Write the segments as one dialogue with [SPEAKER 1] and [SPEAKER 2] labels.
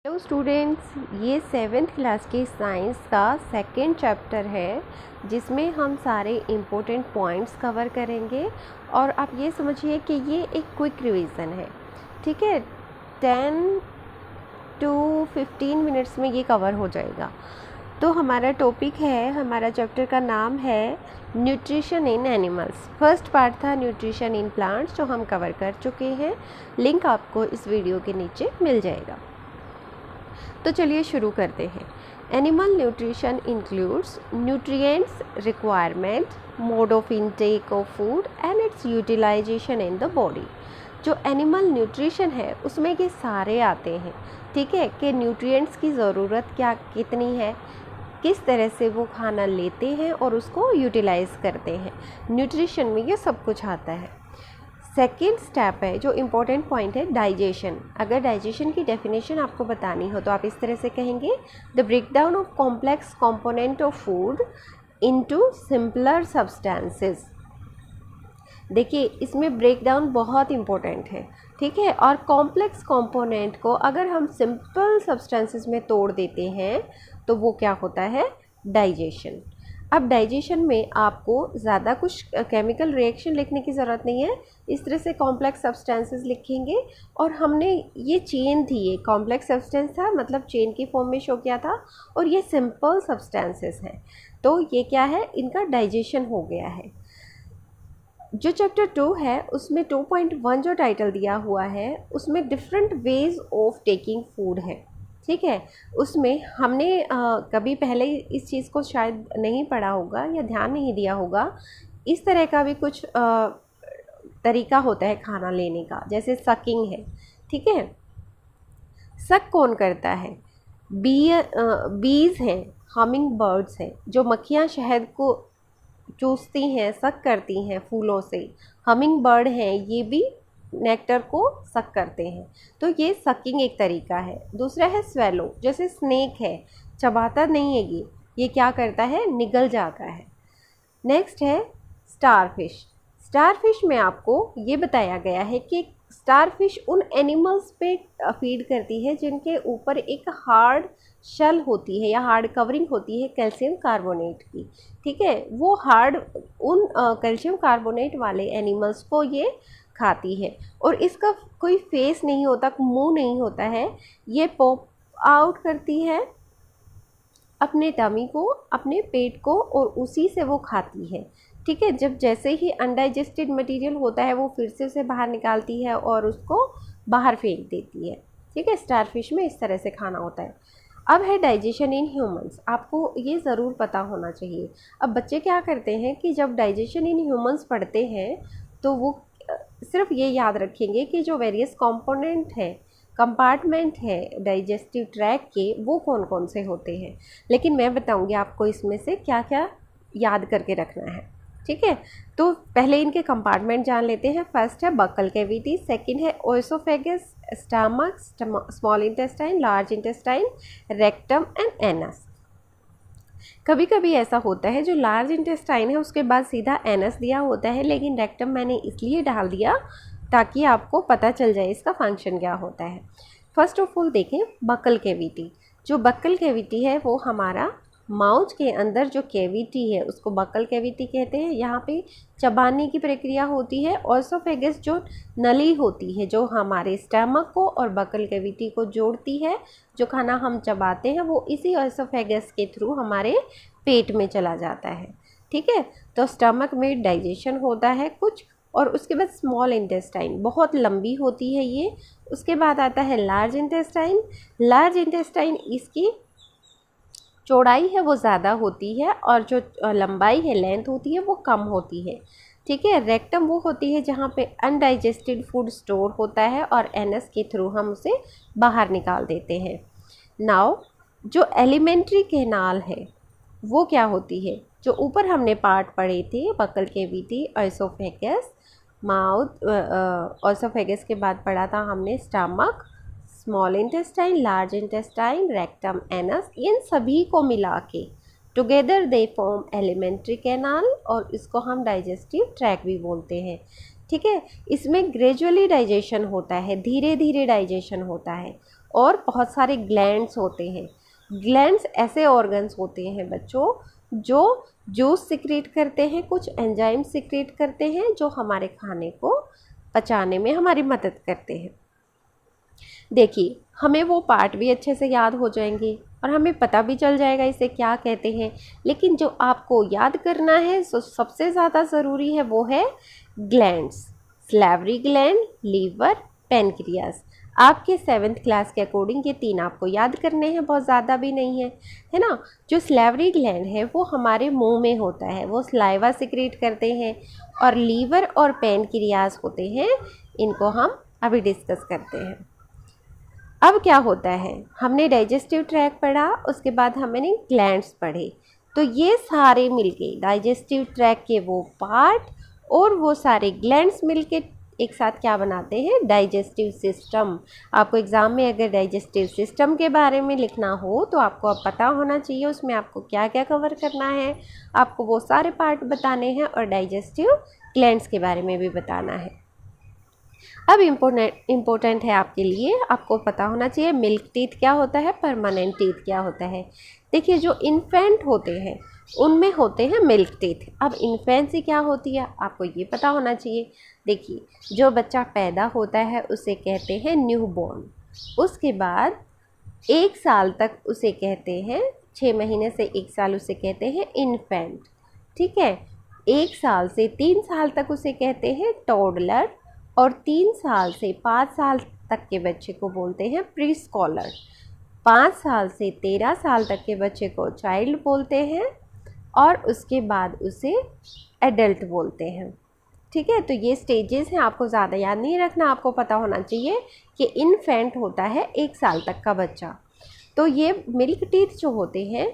[SPEAKER 1] Hello students, ये 7th class की science का सेकंड चैप्टर है जिसमें हम सारे इम्पोर्टेंट पॉइंट्स कवर करेंगे। और आप ये समझिए कि ये एक क्विक रिवीजन है, ठीक है। 10 to 15 मिनट्स में ये कवर हो जाएगा। तो हमारा टॉपिक है, हमारा चैप्टर का नाम है nutrition in animals. First part था न्यूट्रिशन इन प्लांट्स, जो हम कवर कर चुके हैं। लिंक आपको इस वीडियो के नीचे मिल जाएगा। तो चलिए शुरू करते हैं। Animal nutrition includes nutrients requirement, mode of intake of food and its utilization in the body. जो एनिमल न्यूट्रिशन है उसमें ये सारे आते हैं, ठीक है, कि न्यूट्रिएंट्स की ज़रूरत क्या कितनी है, किस तरह से वो खाना लेते हैं और उसको यूटिलाइज करते हैं। न्यूट्रिशन में ये सब कुछ आता है। सेकेंड स्टेप है, जो इम्पोर्टेंट पॉइंट है, डाइजेशन। अगर डाइजेशन की डेफिनेशन आपको बतानी हो तो आप इस तरह से कहेंगे, the breakdown of complex component of food into simpler substances. देखिए, इसमें ब्रेकडाउन बहुत इम्पोर्टेंट है, ठीक है। और कॉम्प्लेक्स कंपोनेंट को अगर हम सिंपल सब्सटेंसेस में तोड़ देते हैं तो वो क्या होता है, डाइजेशन। अब डाइजेशन में आपको ज़्यादा कुछ केमिकल रिएक्शन लिखने की ज़रूरत नहीं है। इस तरह से कॉम्प्लेक्स सब्सटेंसेस लिखेंगे और हमने ये चेन थी, ये कॉम्प्लेक्स सब्सटेंस था, मतलब चेन की फॉर्म में शो किया था, और ये सिंपल सब्सटेंसेस हैं। तो ये क्या है, इनका डाइजेशन हो गया है। जो चैप्टर 2 है उसमें 2.1 जो टाइटल दिया हुआ है उसमें different ways of taking food है, ठीक है। उसमें हमने कभी पहले इस चीज़ को शायद नहीं पढ़ा होगा या ध्यान नहीं दिया होगा। इस तरह का भी कुछ तरीका होता है खाना लेने का, जैसे सकिंग है, ठीक है। सक कौन करता है, बीज हैं, हमिंग बर्ड्स हैं, जो मक्खियाँ शहद को चूसती हैं, सक करती हैं फूलों से। हमिंग बर्ड हैं, ये भी नेक्टर को सक करते हैं। तो ये सकिंग एक तरीका है। दूसरा है स्वेलो, जैसे स्नेक है, चबाता नहीं है, ये क्या करता है, निगल जाता है। नेक्स्ट है स्टारफिश। स्टारफिश में आपको ये बताया गया है कि स्टारफिश उन एनिमल्स पे फीड करती है जिनके ऊपर एक हार्ड शेल होती है या हार्ड कवरिंग होती है कैल्शियम कार्बोनेट की, ठीक है। वो हार्ड उन कैल्शियम कार्बोनेट वाले एनिमल्स को ये खाती है। और इसका कोई फेस नहीं होता, मुंह नहीं होता है, ये पॉप आउट करती है अपने टमी को, अपने पेट को, और उसी से वो खाती है, ठीक है। जब जैसे ही अनडाइजेस्टेड मटेरियल होता है वो फिर से उसे बाहर निकालती है और उसको बाहर फेंक देती है, ठीक है। स्टारफिश में इस तरह से खाना होता है। अब है डाइजेशन इन ह्यूमंस। आपको ये ज़रूर पता होना चाहिए। अब बच्चे क्या करते हैं कि जब डाइजेशन इन ह्यूमंस पढ़ते हैं तो वो सिर्फ ये याद रखेंगे कि जो वेरियस कंपोनेंट है, कंपार्टमेंट है डाइजेस्टिव ट्रैक के, वो कौन कौन से होते हैं। लेकिन मैं बताऊंगी आपको इसमें से क्या क्या याद करके रखना है, ठीक है। तो पहले इनके कंपार्टमेंट जान लेते हैं। फर्स्ट है बकल कैविटी, सेकंड है ओएसोफेगस, stomach, small intestine, large intestine, rectum and anus. कभी कभी ऐसा होता है जो लार्ज इंटेस्टाइन है उसके बाद सीधा एनस दिया होता है, लेकिन रेक्टम मैंने इसलिए डाल दिया ताकि आपको पता चल जाए इसका फंक्शन क्या होता है। फर्स्ट ऑफ ऑल देखें बकल कैविटी। जो बकल कैविटी है वो हमारा माउथ के अंदर जो कैविटी है उसको बकल कैविटी कहते हैं। यहाँ पे चबाने की प्रक्रिया होती है। ओएसोफेगस जो नली होती है जो हमारे स्टमक को और बकल कैविटी को जोड़ती है, जो खाना हम चबाते हैं वो इसी ओएसोफेगस के थ्रू हमारे पेट में चला जाता है, ठीक है। तो स्टमक में डाइजेशन होता है कुछ, और उसके बाद स्मॉल इंटेस्टाइन बहुत लंबी होती है ये। उसके बाद आता है लार्ज इंटेस्टाइन। लार्ज इंटेस्टाइन इसकी चौड़ाई है वो ज़्यादा होती है और जो लंबाई है, लेंथ होती है, वो कम होती है, ठीक है। रेक्टम वो होती है जहाँ पे अनडाइजेस्टेड फूड स्टोर होता है और एनस के थ्रू हम उसे बाहर निकाल देते हैं। नाउ जो एलिमेंट्री कैनाल है वो क्या होती है, जो ऊपर हमने पार्ट पढ़े थे, buccal cavity, oesophagus, mouth, oesophagus के बाद पढ़ा था हमने stomach, small intestine, large intestine, rectum, anus. इन सभी को मिला के together they form alimentary canal, और इसको हम डाइजेस्टिव ट्रैक भी बोलते हैं, ठीक है। इसमें ग्रेजुअली डाइजेशन होता है, धीरे धीरे डाइजेशन होता है। और बहुत सारे ग्लैंड्स होते हैं। ग्लैंड्स ऐसे ऑर्गन्स होते हैं बच्चों जो जूस सिक्रेट करते हैं, कुछ एंजाइम सिक्रेट करते हैं जो हमारे खाने को पचाने में हमारी मदद करते हैं। देखिए, हमें वो पार्ट भी अच्छे से याद हो जाएंगे और हमें पता भी चल जाएगा इसे क्या कहते हैं, लेकिन जो आपको याद करना है सबसे ज़्यादा ज़रूरी है वो है glands, salivary gland, liver, pancreas. आपके 7th क्लास के अकॉर्डिंग ये 3 आपको याद करने हैं, बहुत ज़्यादा भी नहीं है ना। जो सैलिवरी ग्लैंड है वो हमारे मुंह में होता है, वो सलाइवा सिक्रेट करते हैं, और लीवर और पेनक्रियास होते हैं, इनको हम अभी डिस्कस करते हैं। अब क्या होता है, हमने डाइजेस्टिव ट्रैक पढ़ा, उसके बाद हमने ग्लैंड्स पढ़े, तो ये सारे मिलके डाइजेस्टिव ट्रैक के वो पार्ट और वो सारे ग्लैंड्स मिलके एक साथ क्या बनाते हैं, डाइजेस्टिव सिस्टम। आपको एग्ज़ाम में अगर डाइजेस्टिव सिस्टम के बारे में लिखना हो तो आपको अब पता होना चाहिए उसमें आपको क्या क्या कवर करना है, आपको वो सारे पार्ट बताने हैं और डाइजेस्टिव ग्लैंड्स के बारे में भी बताना है। अब इम्पोर्टेंट है आपके लिए, आपको पता होना चाहिए मिल्क टीथ क्या होता है, परमानेंट टीथ क्या होता है। देखिए, जो इन्फेंट होते हैं उनमें होते हैं मिल्क टीथ। अब इन्फेंसी क्या होती है आपको ये पता होना चाहिए। देखिए, जो बच्चा पैदा होता है उसे कहते हैं न्यू बॉर्न, उसके बाद 1 साल तक उसे कहते हैं, 6 महीने से 1 साल उसे कहते हैं इन्फेंट, ठीक है। 1 साल से 3 साल तक उसे कहते हैं टोडलर, और 3 साल से 5 साल तक के बच्चे को बोलते हैं प्री स्कॉलर, 5 साल से 13 साल तक के बच्चे को चाइल्ड बोलते हैं, और उसके बाद उसे एडल्ट बोलते हैं, ठीक है। तो ये स्टेजेस हैं, आपको ज़्यादा याद नहीं रखना, आपको पता होना चाहिए कि इन्फेंट होता है 1 साल तक का बच्चा। तो ये मिल्क टीथ जो होते हैं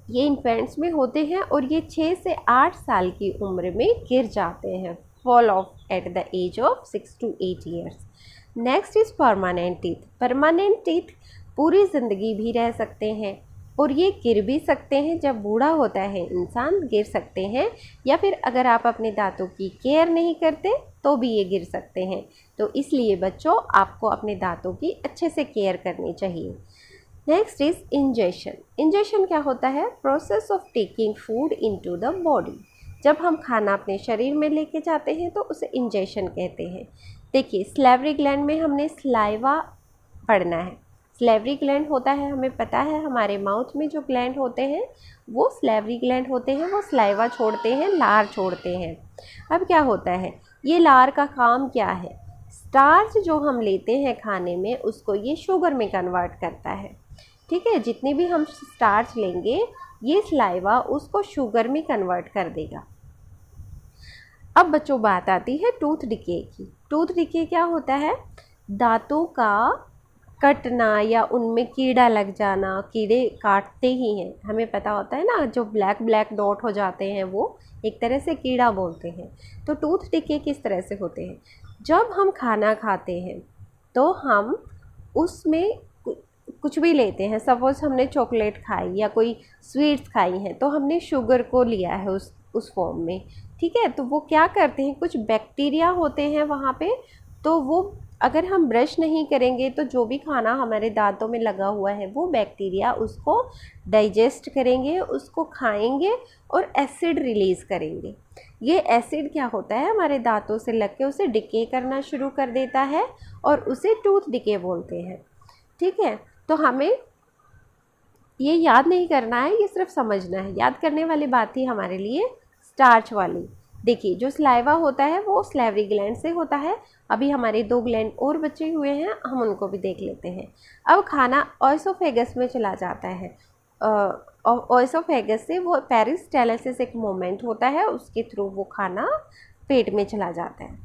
[SPEAKER 1] ये इन्फेंट्स में होते हैं और ये 6 से 8 साल की उम्र में गिर जाते हैं, fall off at the age of 6 to 8 years. Next is permanent teeth. Permanent teeth पूरी ज़िंदगी भी रह सकते हैं और ये गिर भी सकते हैं, जब बूढ़ा होता है इंसान गिर सकते हैं, या फिर अगर आप अपने दांतों की केयर नहीं करते तो भी ये गिर सकते हैं। तो इसलिए बच्चों आपको अपने दांतों की अच्छे से केयर करनी चाहिए। Next is injection. इंजेक्शन क्या होता है, process of taking food into the body. जब हम खाना अपने शरीर में लेके जाते हैं तो उसे इंजेक्शन कहते हैं। देखिए, सैलिवरी ग्लैंड में हमने सलाइवा पढ़ना है। सैलिवरी ग्लैंड होता है, हमें पता है हमारे माउथ में जो ग्लैंड होते हैं वो सैलिवरी ग्लैंड होते हैं, वो सलाइवा छोड़ते हैं, लार छोड़ते हैं। अब क्या होता है, ये लार का काम क्या है, स्टार्च जो हम लेते हैं खाने में उसको ये शुगर में कन्वर्ट करता है, ठीक है। जितनी भी हम स्टार्च लेंगे ये सलाइवा उसको शुगर में कन्वर्ट कर देगा। अब बच्चों बात आती है टूथ डिके की। टूथ डिके क्या होता है, दांतों का कटना या उनमें कीड़ा लग जाना, कीड़े काटते ही हैं, हमें पता होता है ना, जो ब्लैक ब्लैक डॉट हो जाते हैं वो एक तरह से कीड़ा बोलते हैं। तो टूथ डिके किस तरह से होते हैं, जब हम खाना खाते हैं तो हम उसमें कुछ भी लेते हैं, सपोज़ हमने चॉकलेट खाई या कोई स्वीट्स खाई हैं तो हमने शुगर को लिया है उस फॉर्म में, ठीक है। तो वो क्या करते हैं, कुछ बैक्टीरिया होते हैं वहाँ पे, तो वो अगर हम ब्रश नहीं करेंगे तो जो भी खाना हमारे दांतों में लगा हुआ है वो बैक्टीरिया उसको डाइजेस्ट करेंगे, उसको खाएंगे और एसिड रिलीज़ करेंगे। ये एसिड क्या होता है, हमारे दांतों से लग के उसे डिके करना शुरू कर देता है और उसे टूथ डिके बोलते हैं, ठीक है। तो हमें ये याद नहीं करना है, ये सिर्फ समझना है। याद करने वाली बात थी हमारे लिए स्टार्च वाली। देखिए, जो सलाइवा होता है वो सैलिवरी ग्लैंड से होता है। अभी हमारे 2 ग्लैंड और बचे हुए हैं, हम उनको भी देख लेते हैं। अब खाना ओएसोफेगस में चला जाता है, ओएसोफेगस से वो पेरिस्टालसिस एक मोमेंट होता है, उसके थ्रू वो खाना पेट में चला जाता है।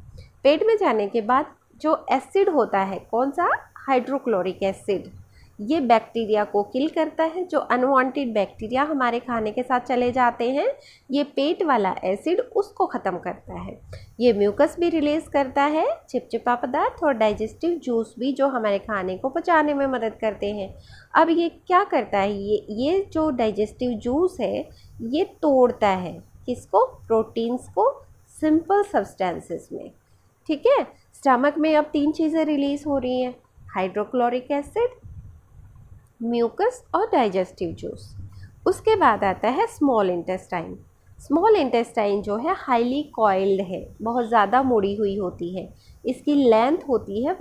[SPEAKER 1] पेट में जाने के बाद जो एसिड होता है, कौन सा, हाइड्रोक्लोरिक एसिड, ये बैक्टीरिया को किल करता है। जो अनवांटेड बैक्टीरिया हमारे खाने के साथ चले जाते हैं, ये पेट वाला एसिड उसको ख़त्म करता है। ये म्यूकस भी रिलीज़ करता है, चिपचिपा पदार्थ, और डाइजेस्टिव जूस भी जो हमारे खाने को पचाने में मदद करते हैं। अब ये क्या करता है, ये जो डाइजेस्टिव जूस है ये तोड़ता है किसको, प्रोटीन्स को सिंपल सब्सटेंसेस में, ठीक है। स्टमक में अब 3 चीज़ें रिलीज़ हो रही हैं, हाइड्रोक्लोरिक एसिड, म्यूकस और डाइजेस्टिव जूस। उसके बाद आता है स्मॉल इंटेस्टाइन। स्मॉल इंटेस्टाइन जो है हाईली कॉइल्ड है, बहुत ज़्यादा मुड़ी हुई होती है। इसकी लेंथ होती है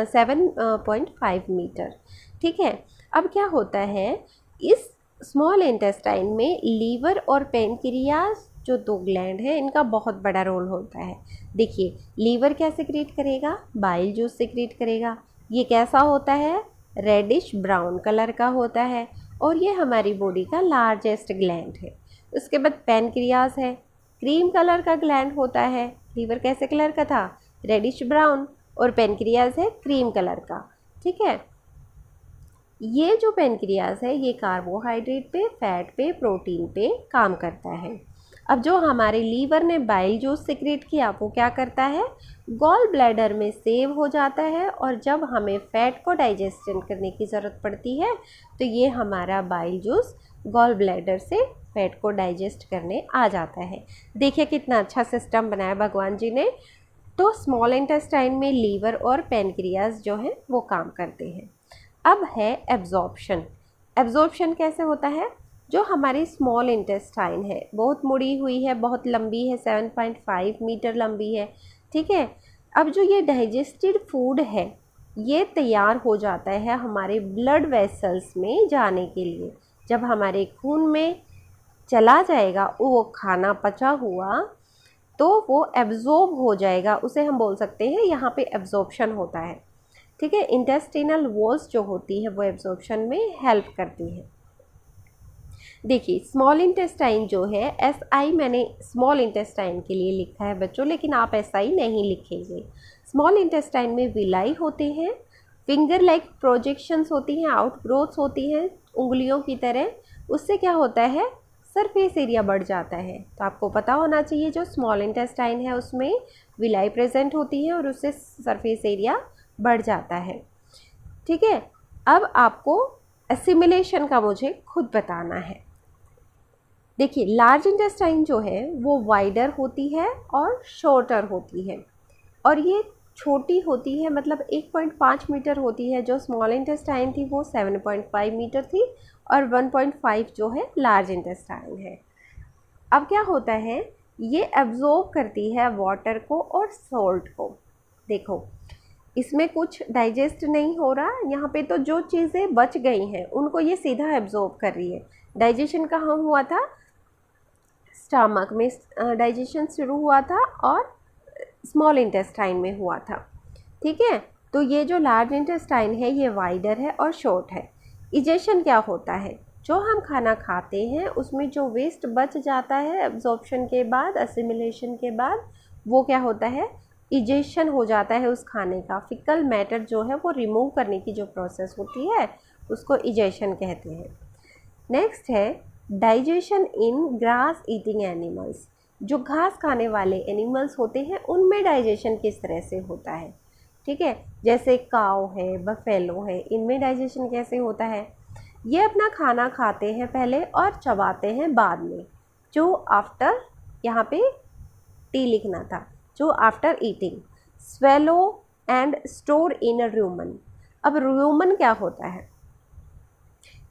[SPEAKER 1] 7.5 मीटर। ठीक है, अब क्या होता है, इस स्मॉल इंटेस्टाइन में लीवर और पेनक्रियास जो दो ग्लैंड है इनका बहुत बड़ा रोल होता है। देखिए, लीवर क्या सिक्रीट करेगा, बाइल जूस सिक्रीट करेगा। ये कैसा होता है, रेडिश ब्राउन कलर का होता है और ये हमारी बॉडी का लार्जेस्ट ग्लैंड है। उसके बाद पेनक्रियास है, क्रीम कलर का ग्लैंड होता है। लीवर कैसे कलर का था, रेडिश ब्राउन, और पेनक्रियास है क्रीम कलर का। ठीक है, ये जो पेनक्रियास है ये कार्बोहाइड्रेट पे, फैट पे, प्रोटीन पे काम करता है। अब जो हमारे लीवर ने बाइल जूस सिक्रेट किया वो क्या करता है, गॉल ब्लैडर में सेव हो जाता है और जब हमें फैट को डाइजेशन करने की ज़रूरत पड़ती है तो ये हमारा बाइल जूस गॉल ब्लैडर से फैट को डाइजेस्ट करने आ जाता है। देखिए कितना अच्छा सिस्टम बनाया भगवान जी ने। तो स्मॉल इंटेस्टाइन में लीवर और पेनक्रियास जो है वो काम करते हैं। अब है एब्जॉर्प्शन। एब्जॉर्प्शन कैसे होता है, जो हमारी स्मॉल इंटेस्टाइन है बहुत मुड़ी हुई है, बहुत लंबी है, 7.5 मीटर लंबी है। ठीक है, अब जो ये डाइजेस्टेड फूड है ये तैयार हो जाता है हमारे ब्लड वेसल्स में जाने के लिए। जब हमारे खून में चला जाएगा वो खाना पचा हुआ तो वो एब्जॉर्ब हो जाएगा, उसे हम बोल सकते हैं यहाँ पे एब्जॉर्प्शन होता है। ठीक है, इंटेस्टिनल वॉल्स जो होती है वो एब्जॉर्प्शन में हेल्प करती है। देखिए स्मॉल इंटेस्टाइन जो है, SI मैंने स्मॉल इंटेस्टाइन के लिए लिखा है बच्चों, लेकिन आप SI नहीं लिखेंगे। स्मॉल इंटेस्टाइन में विलाई होते हैं, फिंगर लाइक प्रोजेक्शंस होती हैं, आउट ग्रोथ्स होती हैं उंगलियों की तरह। उससे क्या होता है, सरफेस एरिया बढ़ जाता है। तो आपको पता होना चाहिए जो स्मॉल इंटेस्टाइन है उसमें विलाई प्रेजेंट होती है और उससे सरफेस एरिया बढ़ जाता है। ठीक है, अब आपको एसिमिलेशन का मुझे खुद बताना है। देखिए लार्ज इंटेस्टाइन जो है वो वाइडर होती है और शॉर्टर होती है, और ये छोटी होती है, मतलब 1.5 मीटर होती है। जो स्मॉल इंटेस्टाइन थी वो 7.5 मीटर थी और 1.5 जो है लार्ज इंटेस्टाइन है। अब क्या होता है, ये एब्जॉर्ब करती है वाटर को और सॉल्ट को। देखो इसमें कुछ डाइजेस्ट नहीं हो रहा, यहाँ पे तो जो चीज़ें बच गई हैं उनको ये सीधा एब्जॉर्ब कर रही है। डाइजेशन कहाँ हुआ था, स्टमक में डाइजेशन शुरू हुआ था और स्मॉल इंटेस्टाइन में हुआ था। ठीक है, तो ये जो लार्ज इंटेस्टाइन है ये वाइडर है और शॉर्ट है। इजेशन क्या होता है, जो हम खाना खाते हैं उसमें जो वेस्ट बच जाता है एब्जॉर्प्शन के बाद, असिमिलेशन के बाद, वो क्या होता है, इजेशन हो जाता है उस खाने का। फिकल मैटर जो है वो रिमूव करने की जो प्रोसेस होती है उसको इजेशन कहते हैं। नेक्स्ट है डाइजेशन इन ग्रास ईटिंग एनिमल्स। जो घास खाने वाले एनिमल्स होते हैं उनमें डाइजेशन किस तरह से होता है। ठीक है, जैसे काऊ है, बफेलो है, इनमें डाइजेशन कैसे होता है, ये अपना खाना खाते हैं पहले और चबाते हैं बाद में। जो आफ्टर, यहाँ पे टी लिखना था, जो after eating swallow and store in a Roman. अब रूमन क्या होता है,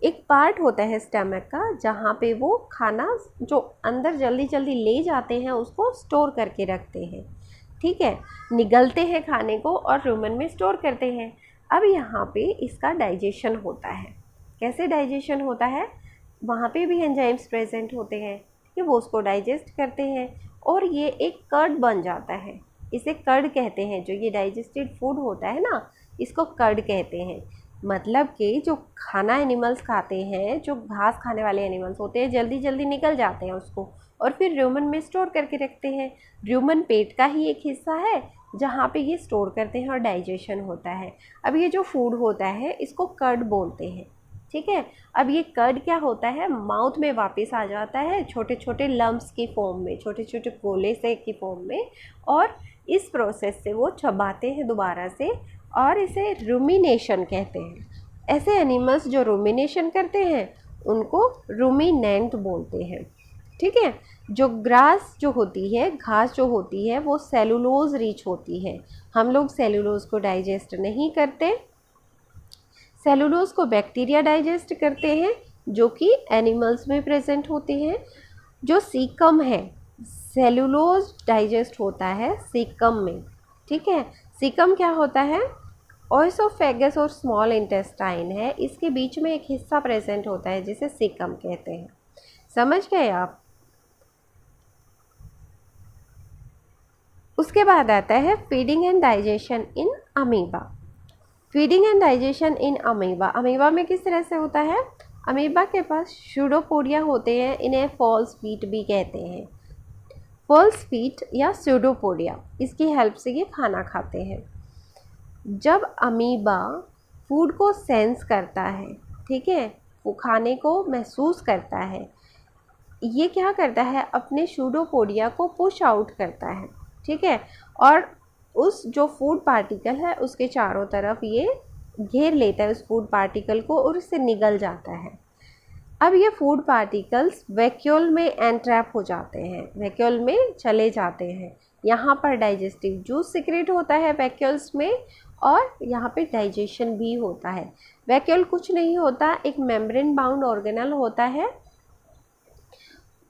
[SPEAKER 1] एक पार्ट होता है स्टमक का जहाँ पे वो खाना जो अंदर जल्दी जल्दी ले जाते हैं उसको स्टोर करके रखते हैं। ठीक है, निगलते हैं खाने को और रूमन में स्टोर करते हैं। अब यहाँ पे इसका डाइजेशन होता है। कैसे डाइजेशन होता है, वहाँ पे भी एंजाइम्स प्रेजेंट होते हैं कि वो उसको डाइजेस्ट करते हैं और ये एक कर्ड बन जाता है। इसे कर्ड कहते हैं। जो ये डाइजेस्टेड फूड होता है ना, इसको कर्ड कहते हैं। मतलब कि जो खाना एनिमल्स खाते हैं, जो घास खाने वाले एनिमल्स होते हैं, जल्दी जल्दी निकल जाते हैं उसको और फिर रूमन में स्टोर करके रखते हैं। रूमन पेट का ही एक हिस्सा है जहाँ पे ये स्टोर करते हैं और डाइजेशन होता है। अब ये जो फूड होता है इसको कर्ड बोलते हैं। ठीक है, अब ये कर्ड क्या होता है, माउथ में वापस आ जाता है छोटे छोटे लम्प्स की फॉर्म में, छोटे छोटे गोले से की फॉर्म में, और इस प्रोसेस से वो चबाते हैं दोबारा से और इसे रूमिनेशन कहते हैं। ऐसे एनिमल्स जो रूमिनेशन करते हैं उनको रूमिनेंट बोलते हैं। ठीक है। जो ग्रास जो होती है, घास जो होती है, वो सेलुलोज रिच होती है। हम लोग सेलुलोज को डाइजेस्ट नहीं करते। सेलुलोज को बैक्टीरिया डाइजेस्ट करते हैं जो कि एनिमल्स में प्रेजेंट होते हैं। जो सीकम है, सेलुलोज डाइजेस्ट होता है सीकम में, ठीक है। सीकम क्या होता है? ओएसोफेगस और स्मॉल इंटेस्टाइन है, इसके बीच में एक हिस्सा प्रेजेंट होता है जिसे सीकम कहते हैं। समझ गए आप? उसके बाद आता है feeding and digestion in amoeba. Feeding and digestion in amoeba, amoeba में किस तरह से होता है? अमीबा के पास स्यूडोपोडिया होते हैं, इन्हें फॉल्स फीट भी कहते हैं। फॉल्स फीट या स्यूडोपोडिया, इसकी हेल्प से ये खाना खाते हैं। जब अमीबा फूड को सेंस करता है, ठीक है, वो खाने को महसूस करता है, ये क्या करता है? अपने स्यूडोपोडिया को पुश आउट करता है, ठीक है, और उस जो फूड पार्टिकल है उसके चारों तरफ ये घेर लेता है उस फूड पार्टिकल को और उससे निगल जाता है। अब ये फूड पार्टिकल्स वैक्यूल में एंट्रैप हो जाते हैं, वैक्यूल में चले जाते हैं। यहाँ पर डाइजेस्टिव जूस सिक्रेट होता है वैक्यूल्स में, और यहाँ पे डाइजेशन भी होता है। वैक्यूल कुछ नहीं होता, एक मेम्ब्रेन बाउंड ऑर्गेनल होता है,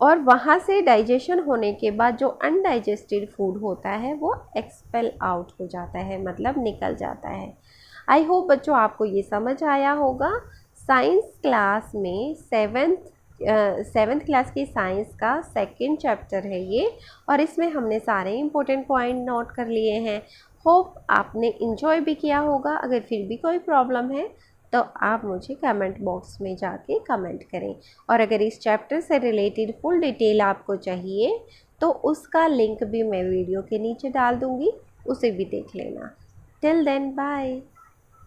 [SPEAKER 1] और वहाँ से डाइजेशन होने के बाद जो अनडाइजेस्टेड फूड होता है वो एक्सपेल आउट हो जाता है, मतलब निकल जाता है। आई होप बच्चों आपको ये समझ आया होगा। साइंस क्लास में सेवेंथ क्लास की साइंस का सेकंड चैप्टर है ये, और इसमें हमने सारे इम्पोर्टेंट पॉइंट नोट कर लिए हैं। होप आपने इन्जॉय भी किया होगा। अगर फिर भी कोई प्रॉब्लम है तो आप मुझे कमेंट बॉक्स में जाके कमेंट करें, और अगर इस चैप्टर से रिलेटेड फुल डिटेल आपको चाहिए तो उसका लिंक भी मैं वीडियो के नीचे डाल दूँगी, उसे भी देख लेना। Till then bye.